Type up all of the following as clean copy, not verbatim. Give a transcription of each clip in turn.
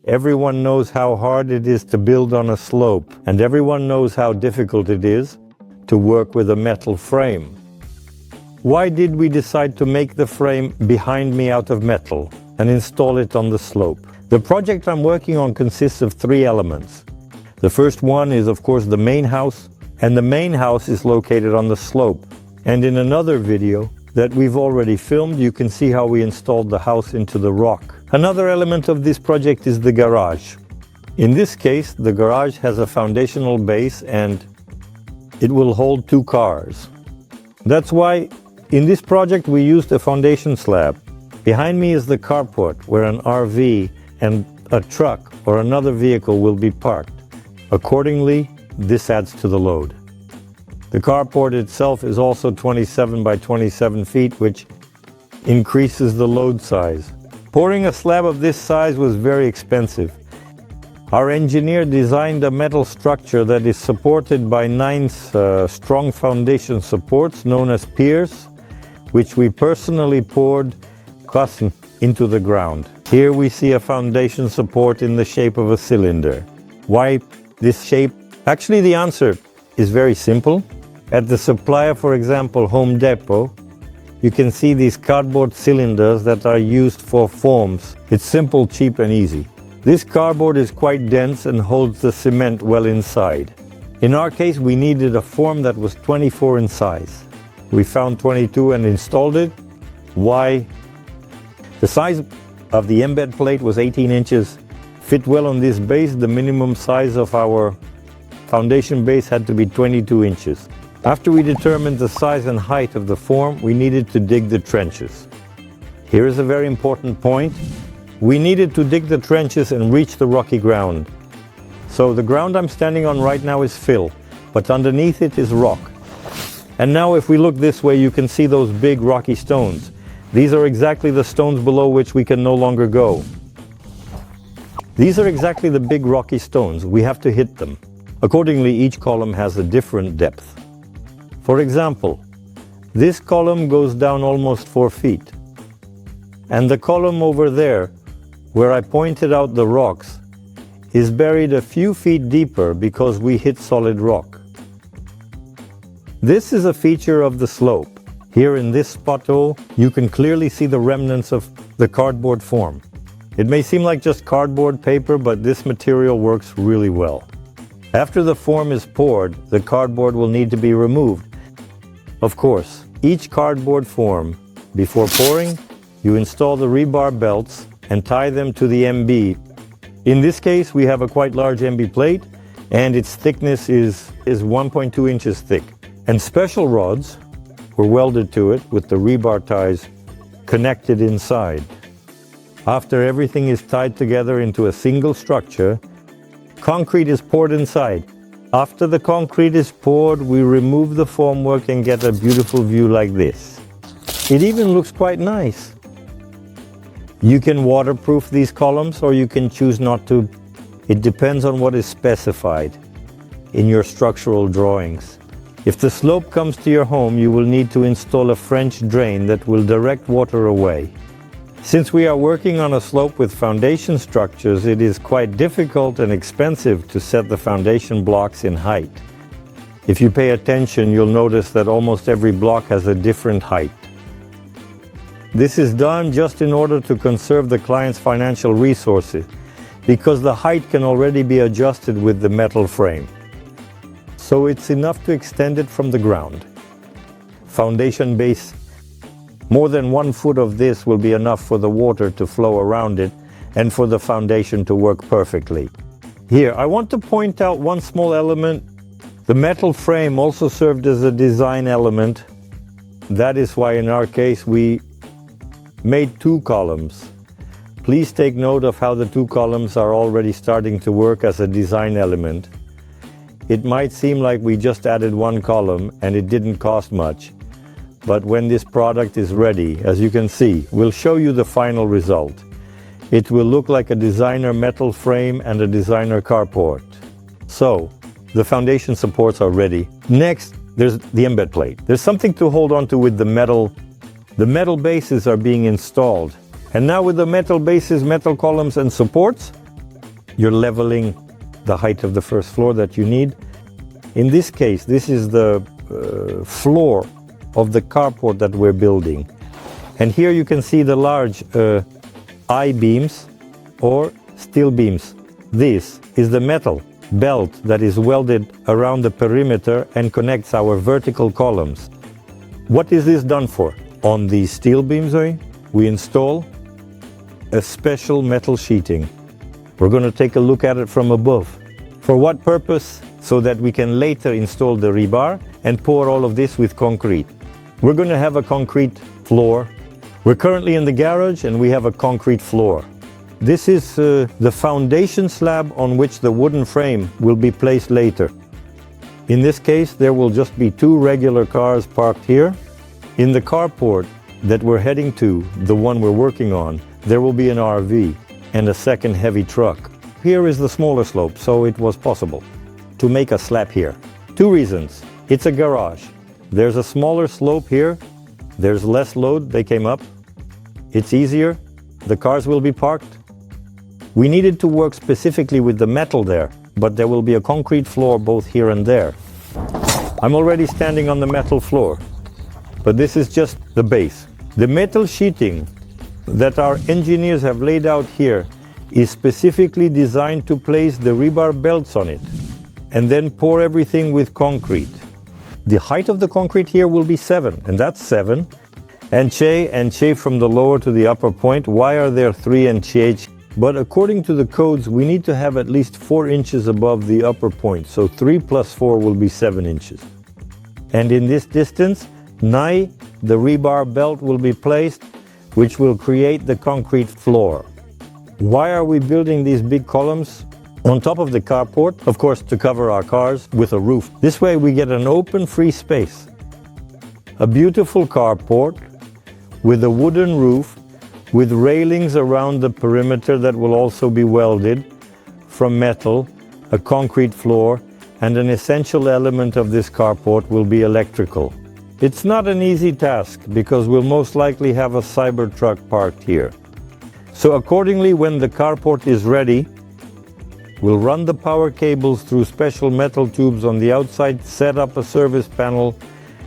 Everyone knows how hard it is to build on a slope, and everyone knows how difficult it is to work with a metal frame. Why did we decide to make the frame behind me out of metal and install it on the slope? The project I'm working on consists of 3 elements. The first one is, of course, the main house, and the main house is located on the slope. And in another video that we've already filmed, you can see how we installed the house into the rock. Another element of this project is the garage. In this case, the garage has a foundational base and it will hold 2 cars. That's why in this project we used a foundation slab. Behind me is the carport where an RV and a truck or another vehicle will be parked. Accordingly, this adds to the load. The carport itself is also 27 by 27 feet, which increases the load size. Pouring a slab of this size was very expensive. Our engineer designed a metal structure that is supported by 9 strong foundation supports known as piers, which we personally poured into the ground. Here we see a foundation support in the shape of a cylinder. Why this shape? Actually, the answer is very simple. At the supplier, for example, Home Depot, you can see these cardboard cylinders that are used for forms. It's simple, cheap and easy. This cardboard is quite dense and holds the cement well inside. In our case, we needed a form that was 24 in size. We found 22 and installed it. Why? The size of the embed plate was 18 inches. Fit well on this base. The minimum size of our foundation base had to be 22 inches. After we determined the size and height of the form, we needed to dig the trenches. Here is a very important point. We needed to dig the trenches and reach the rocky ground. So the ground I'm standing on right now is fill, but underneath it is rock. And now if we look this way, you can see those big rocky stones. These are exactly the stones below which we can no longer go. These are exactly the big rocky stones. We have to hit them. Accordingly, each column has a different depth. For example, this column goes down almost 4 feet. And the column over there, where I pointed out the rocks, is buried a few feet deeper because we hit solid rock. This is a feature of the slope. Here in this spot, you can clearly see the remnants of the cardboard form. It may seem like just cardboard paper, but this material works really well. After the form is poured, the cardboard will need to be removed. Of course, each cardboard form, before pouring, you install the rebar belts and tie them to the MB. In this case, we have a quite large MB plate, and its thickness is 1.2 inches thick. And special rods were welded to it with the rebar ties connected inside. After everything is tied together into a single structure, concrete is poured inside. After the concrete is poured, we remove the formwork and get a beautiful view like this. It even looks quite nice. You can waterproof these columns or you can choose not to. It depends on what is specified in your structural drawings. If the slope comes to your home, you will need to install a French drain that will direct water away. Since we are working on a slope with foundation structures, it is quite difficult and expensive to set the foundation blocks in height. If you pay attention, you'll notice that almost every block has a different height. This is done just in order to conserve the client's financial resources, because the height can already be adjusted with the metal frame. So it's enough to extend it from the ground. Foundation base. More than 1 foot of this will be enough for the water to flow around it and for the foundation to work perfectly. Here, I want to point out one small element. The metal frame also served as a design element. That is why in our case we made 2 columns. Please take note of how the 2 columns are already starting to work as a design element. It might seem like we just added 1 column and it didn't cost much. But when this product is ready, as you can see, we'll show you the final result. It will look like a designer metal frame and a designer carport. So, the foundation supports are ready. Next, there's the embed plate. There's something to hold on to with the metal. The metal bases are being installed. And now with the metal bases, metal columns and supports, you're leveling the height of the first floor that you need. In this case, this is the floor of the carport that we're building. And here you can see the large I-beams or steel beams. This is the metal belt that is welded around the perimeter and connects our vertical columns. What is this done for? On these steel beams, we install a special metal sheeting. We're going to take a look at it from above. For what purpose? So that we can later install the rebar and pour all of this with concrete. We're going to have a concrete floor. We're currently in the garage and we have a concrete floor. This is the foundation slab on which the wooden frame will be placed later. In this case, there will just be 2 regular cars parked here. In the carport that we're heading to, the one we're working on, there will be an RV and a second heavy truck. Here is the smaller slope, so it was possible to make a slab here. 2 reasons. It's a garage. There's a smaller slope here. There's less load, they came up. It's easier. The cars will be parked. We needed to work specifically with the metal there, but there will be a concrete floor both here and there. I'm already standing on the metal floor, but this is just the base. The metal sheeting that our engineers have laid out here is specifically designed to place the rebar belts on it and then pour everything with concrete. The height of the concrete here will be 7, and that's 7. And che from the lower to the upper point. Why are there 3 and che? But according to the codes, we need to have at least 4 inches above the upper point. So 3 plus 4 will be 7 inches. And in this distance, nigh the rebar belt will be placed, which will create the concrete floor. Why are we building these big columns on top of the carport? Of course, to cover our cars with a roof. This way we get an open, free space. A beautiful carport with a wooden roof, with railings around the perimeter that will also be welded from metal, a concrete floor, and an essential element of this carport will be electrical. It's not an easy task because we'll most likely have a Cybertruck parked here. So accordingly, when the carport is ready, we'll run the power cables through special metal tubes on the outside, set up a service panel,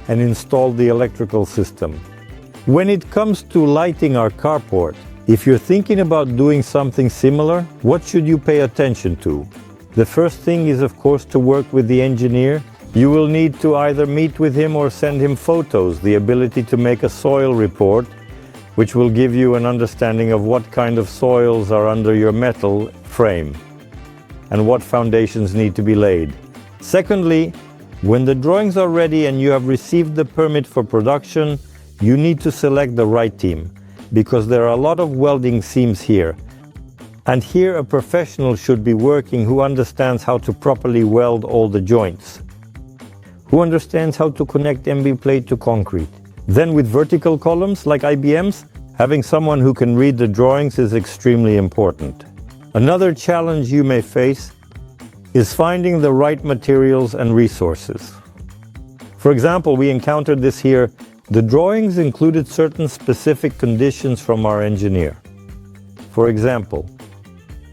and install the electrical system. When it comes to lighting our carport, if you're thinking about doing something similar, what should you pay attention to? The first thing is, of course, to work with the engineer. You will need to either meet with him or send him photos, the ability to make a soil report, which will give you an understanding of what kind of soils are under your metal frame and what foundations need to be laid. Secondly, when the drawings are ready and you have received the permit for production, you need to select the right team, because there are a lot of welding seams here. And here a professional should be working who understands how to properly weld all the joints, who understands how to connect MB plate to concrete. Then with vertical columns like IBMs, having someone who can read the drawings is extremely important. Another challenge you may face is finding the right materials and resources. For example, we encountered this here. The drawings included certain specific conditions from our engineer. For example,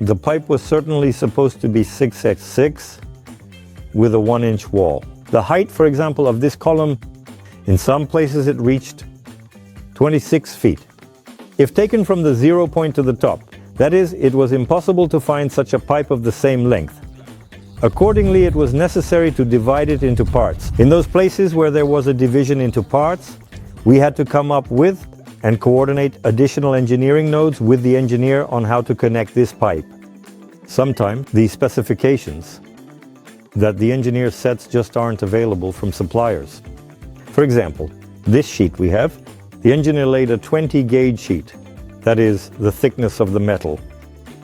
the pipe was certainly supposed to be 6x6 with a 1-inch wall. The height, for example, of this column, in some places it reached 26 feet. If taken from the 0 point to the top, that is, it was impossible to find such a pipe of the same length. Accordingly, it was necessary to divide it into parts. In those places where there was a division into parts, we had to come up with and coordinate additional engineering nodes with the engineer on how to connect this pipe. Sometimes the specifications that the engineer sets just aren't available from suppliers. For example, this sheet we have, the engineer laid a 20 gauge sheet, that is the thickness of the metal,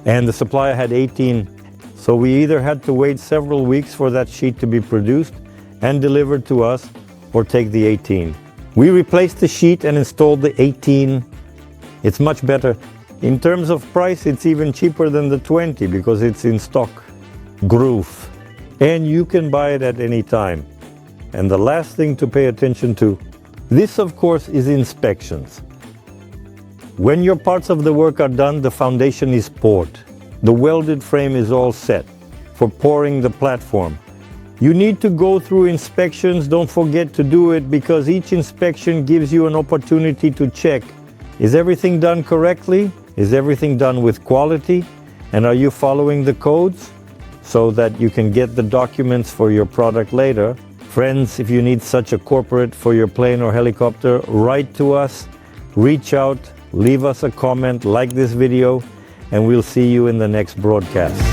and the supplier had 18. So we either had to wait several weeks for that sheet to be produced and delivered to us, or take the 18. We replaced the sheet and installed the 18. It's much better. In terms of price, it's even cheaper than the 20 because it's in stock. Groove. And you can buy it at any time. And the last thing to pay attention to, this of course is inspections. When your parts of the work are done, the foundation is poured. The welded frame is all set for pouring the platform. You need to go through inspections. Don't forget to do it, because each inspection gives you an opportunity to check, is everything done correctly? Is everything done with quality? And are you following the codes so that you can get the documents for your product later? Friends, if you need such a corporate for your plane or helicopter, write to us, reach out, leave us a comment, like this video, and we'll see you in the next broadcast.